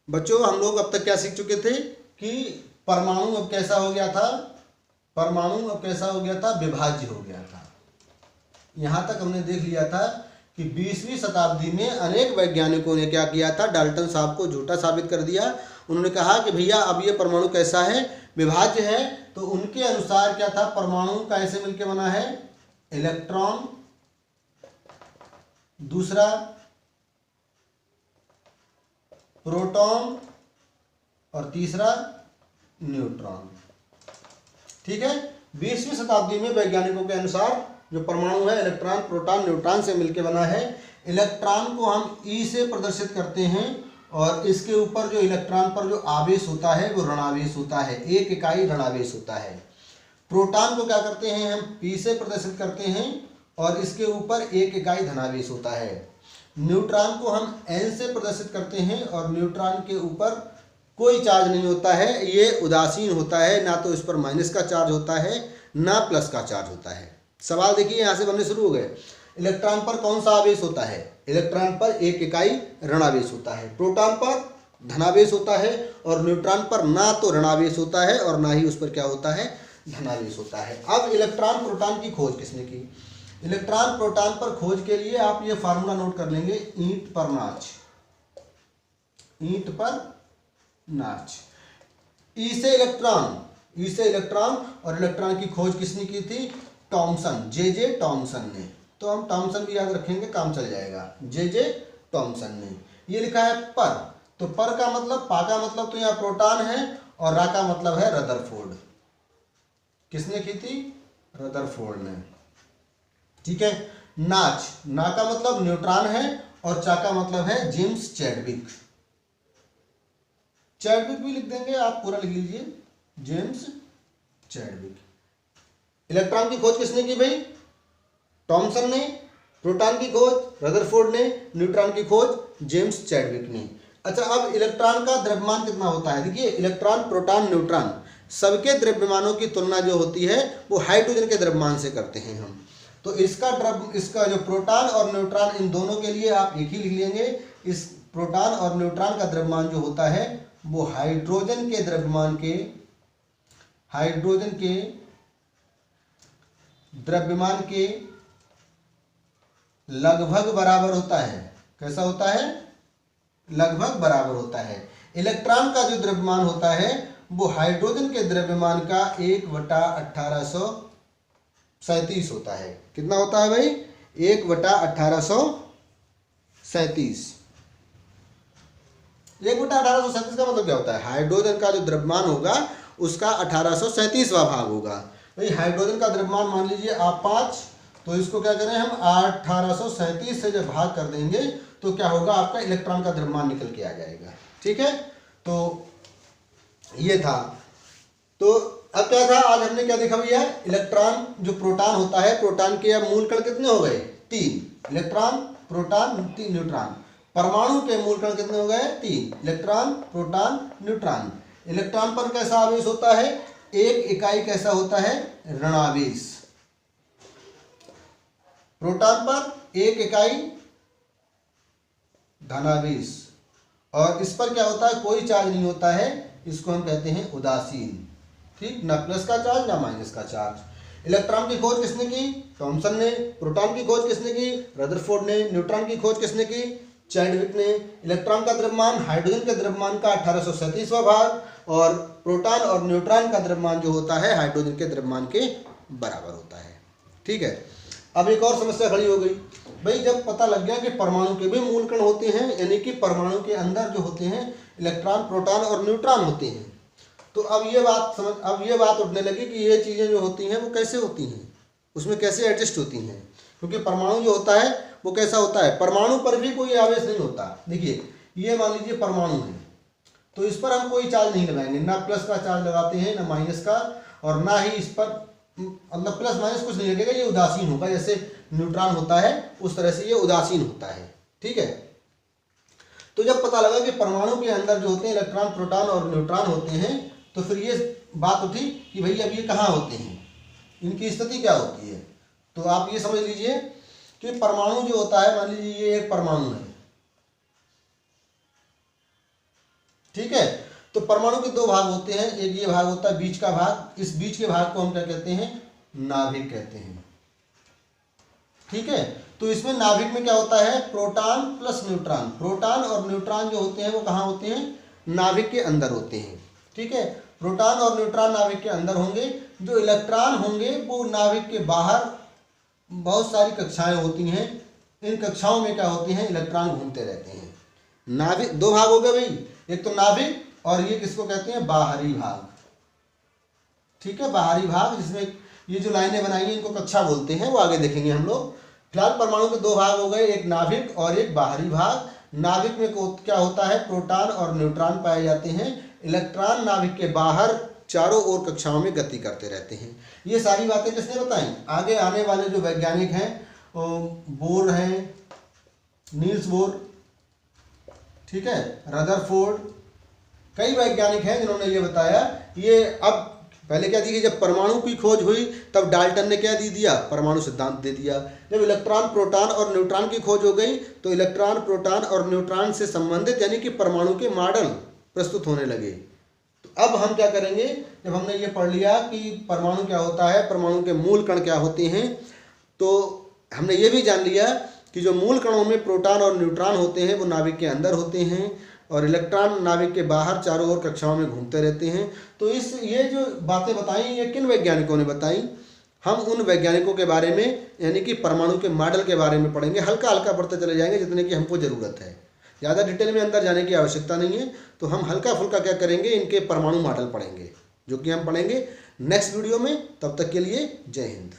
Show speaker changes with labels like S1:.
S1: बच्चों हम लोग अब तक क्या सीख चुके थे कि परमाणु अब कैसा हो गया था, परमाणु अब कैसा हो गया था, विभाज्य हो गया था। यहां तक हमने देख लिया था कि 20वीं शताब्दी में अनेक वैज्ञानिकों ने क्या किया था, डाल्टन साहब को झूठा साबित कर दिया। उन्होंने कहा कि भैया अब ये परमाणु कैसा है, विभाज्य है। तो उनके अनुसार क्या था, परमाणु कैसे मिलकर बना है, इलेक्ट्रॉन, दूसरा प्रोटॉन और तीसरा न्यूट्रॉन। ठीक है, 20वीं शताब्दी में वैज्ञानिकों के अनुसार जो परमाणु है इलेक्ट्रॉन, प्रोटॉन, न्यूट्रॉन से मिलकर बना है। इलेक्ट्रॉन को हम ई से प्रदर्शित करते हैं और इसके ऊपर जो इलेक्ट्रॉन पर जो आवेश होता है वो ऋणावेश होता है, एक इकाई ऋणावेश होता है। प्रोटॉन को क्या करते हैं हम पी से प्रदर्शित करते हैं और इसके ऊपर एक इकाई धनावेश होता है। न्यूट्रॉन को हम एन से प्रदर्शित करते हैं और न्यूट्रॉन के ऊपर कोई चार्ज नहीं होता है, ये उदासीन होता है, ना तो इस पर माइनस का चार्ज होता है ना प्लस का चार्ज होता है। सवाल देखिए यहाँ से बनने शुरू हो गए। इलेक्ट्रॉन पर कौन सा आवेश होता है, इलेक्ट्रॉन पर एक इकाई ऋणावेश होता है, प्रोटॉन पर धनावेश होता है और न्यूट्रॉन पर ना तो ऋणावेश होता है और ना ही उस पर क्या होता है, धनावेश होता है। अब इलेक्ट्रॉन प्रोटॉन की खोज किसने की, इलेक्ट्रॉन प्रोटॉन पर खोज के लिए आप ये फार्मूला नोट कर लेंगे, ईंट पर नाच, ईंट पर नाच। ई से इलेक्ट्रॉन, ई से इलेक्ट्रॉन और इलेक्ट्रॉन की खोज किसने की थी, टॉमसन, जे टॉमसन ने। तो हम टॉमसन भी याद रखेंगे, काम चल जाएगा, जे टॉमसन ने। ये लिखा है पर, तो पर का मतलब, पा का मतलब तो यहाँ प्रोटॉन है और रा का मतलब है रदरफोर्ड। किसने की थी, रदरफोर्ड ने। ठीक है, नाच, ना का मतलब न्यूट्रॉन है और चा का मतलब है जेम्स चैडविक। चैडविक भी लिख देंगे, आप पूरा लिख लीजिए, जेम्स चैडविक। इलेक्ट्रॉन की खोज किसने की भाई, टॉमसन ने। प्रोटॉन की खोज रदरफोर्ड ने, न्यूट्रॉन की खोज जेम्स चैडविक ने। अच्छा, अब इलेक्ट्रॉन का द्रव्यमान कितना होता है, देखिए इलेक्ट्रॉन, प्रोटॉन, न्यूट्रॉन सबके द्रव्यमानों की तुलना जो होती है वो हाइड्रोजन के द्रव्यमान से करते हैं हम। तो इसका जो प्रोटॉन और न्यूट्रॉन, इन दोनों के लिए आप एक ही लिख लेंगे। इस प्रोटॉन और न्यूट्रॉन का द्रव्यमान जो होता है वो हाइड्रोजन के द्रव्यमान के, हाइड्रोजन के द्रव्यमान के लगभग बराबर होता है। कैसा होता है, लगभग बराबर होता है। इलेक्ट्रॉन का जो द्रव्यमान होता है वो हाइड्रोजन के द्रव्यमान का 1/1837 होता है। कितना होता है भाई, 1/1837। 1/1837 का मतलब क्या होता है, हाइड्रोजन का जो द्रव्यमान होगा उसका 1837वां भाग होगा। भाई हाइड्रोजन का द्रव्यमान मान लीजिए आप 5, तो इसको क्या करें हम 1837 से जब भाग कर देंगे तो क्या होगा, आपका इलेक्ट्रॉन का द्रव्यमान निकल के आ जाएगा। ठीक है, तो ये था। तो अब क्या था, आज हमने क्या देखा भैया, इलेक्ट्रॉन जो प्रोटॉन होता है, प्रोटॉन के अब मूल कण कितने हो गए, 3, इलेक्ट्रॉन, प्रोटॉन, न्यूट्रॉन। परमाणु के मूल कण कितने हो गए, 3, इलेक्ट्रॉन, प्रोटॉन, न्यूट्रॉन। इलेक्ट्रॉन पर कैसा आवेश होता है, एक इकाई कैसा होता है, ऋणावेश। प्रोटॉन पर एक इकाई धनावेश और इस पर क्या होता है, कोई चार्ज नहीं होता है, इसको हम कहते हैं उदासीन। ठीक, ना प्लस का चार्ज ना माइनस का चार्ज। इलेक्ट्रॉन की खोज किसने की, टॉमसन ने। प्रोटॉन की खोज किसने की, रदरफोर्ड ने। न्यूट्रॉन की खोज किसने की, चैडविक ने। इलेक्ट्रॉन का द्रव्यमान हाइड्रोजन के द्रव्यमान का 1837वां भाग और प्रोटॉन और न्यूट्रॉन का द्रव्यमान जो होता है हाइड्रोजन के द्रव्यमान के बराबर होता है। ठीक है, अब एक और समस्या खड़ी हो गई भाई, जब पता लग गया कि परमाणु के भी मूल कण होते हैं, यानी कि परमाणु के अंदर जो होते हैं इलेक्ट्रॉन, प्रोटॉन और न्यूट्रॉन होते हैं, तो अब ये बात उठने लगी कि ये चीज़ें जो होती हैं वो कैसे होती हैं, उसमें कैसे एडजस्ट होती हैं। क्योंकि परमाणु जो होता है वो कैसा होता है, परमाणु पर भी कोई आवेश नहीं होता। देखिए ये मान लीजिए परमाणु है, तो इस पर हम कोई चार्ज नहीं लगाएंगे, ना प्लस का चार्ज लगाते हैं ना माइनस का, और ना ही इस पर मतलब प्लस माइनस कुछ नहीं लगेगा, ये उदासीन होगा। जैसे न्यूट्रॉन होता है उस तरह से ये उदासीन होता है। ठीक है, तो जब पता लगा कि परमाणु के अंदर जो होते हैं इलेक्ट्रॉन, प्रोटॉन और न्यूट्रॉन होते हैं, तो फिर ये बात उठी कि भाई अब ये कहाँ होते हैं, इनकी स्थिति क्या होती है। तो आप ये समझ लीजिए कि परमाणु जो होता है, मान लीजिए ये एक परमाणु है, ठीक है। तो परमाणु के दो भाग होते हैं, एक ये भाग होता है बीच का भाग, इस बीच के भाग को हम क्या कहते हैं, नाभिक कहते हैं। ठीक है, तो इसमें नाभिक में क्या होता है, प्रोटॉन प्लस न्यूट्रॉन। प्रोटॉन और न्यूट्रॉन जो होते हैं वो कहाँ होते हैं, नाभिक के अंदर होते हैं। ठीक है, प्रोटॉन और न्यूट्रॉन नाभिक के अंदर होंगे, जो इलेक्ट्रॉन होंगे वो नाभिक के बाहर बहुत सारी कक्षाएं होती हैं, इन कक्षाओं में क्या होती हैं, इलेक्ट्रॉन घूमते रहते हैं। नाभिक दो भाग हो गए भाई, एक तो नाभिक और ये किसको कहते हैं, बाहरी भाग। ठीक है, बाहरी भाग, जिसमें ये जो लाइनें बनाई हैं इनको कक्षा बोलते हैं, वो आगे देखेंगे हम लोग। फिलहाल परमाणु के दो भाग हो गए, एक नाभिक और एक बाहरी भाग। नाभिक में क्या होता है, प्रोटॉन और न्यूट्रॉन पाए जाते हैं, इलेक्ट्रॉन नाभिक के बाहर चारों ओर कक्षाओं में गति करते रहते हैं। ये सारी बातें किसने बताई, आगे आने वाले जो वैज्ञानिक हैं, बोर हैं, नील्स बोर, ठीक है, रदरफोर्ड, कई वैज्ञानिक हैं जिन्होंने ये बताया। ये अब पहले क्या दी गई, जब परमाणु की खोज हुई तब डाल्टन ने क्या दे दिया, परमाणु सिद्धांत दे दिया। जब इलेक्ट्रॉन, प्रोटॉन और न्यूट्रॉन की खोज हो गई तो इलेक्ट्रॉन, प्रोटॉन और न्यूट्रॉन से संबंधित यानी कि परमाणु के मॉडल प्रस्तुत होने लगे। तो अब हम क्या करेंगे, जब हमने ये पढ़ लिया कि परमाणु क्या होता है, परमाणु के मूल कण क्या होते हैं, तो हमने ये भी जान लिया कि जो मूल कणों में प्रोटॉन और न्यूट्रॉन होते हैं वो नाभिक के अंदर होते हैं और इलेक्ट्रॉन नाभिक के बाहर चारों ओर कक्षाओं में घूमते रहते हैं। तो ये जो बातें बताई ये किन वैज्ञानिकों ने बताई, हम उन वैज्ञानिकों के बारे में यानी कि परमाणु के मॉडल के बारे में पढ़ेंगे, हल्का हल्का पढ़ते चले जाएंगे जितने की हमको ज़रूरत है, ज़्यादा डिटेल में अंदर जाने की आवश्यकता नहीं है। तो हम हल्का फुल्का क्या करेंगे, इनके परमाणु मॉडल पढ़ेंगे, जो कि हम पढ़ेंगे नेक्स्ट वीडियो में। तब तक के लिए जय हिंद।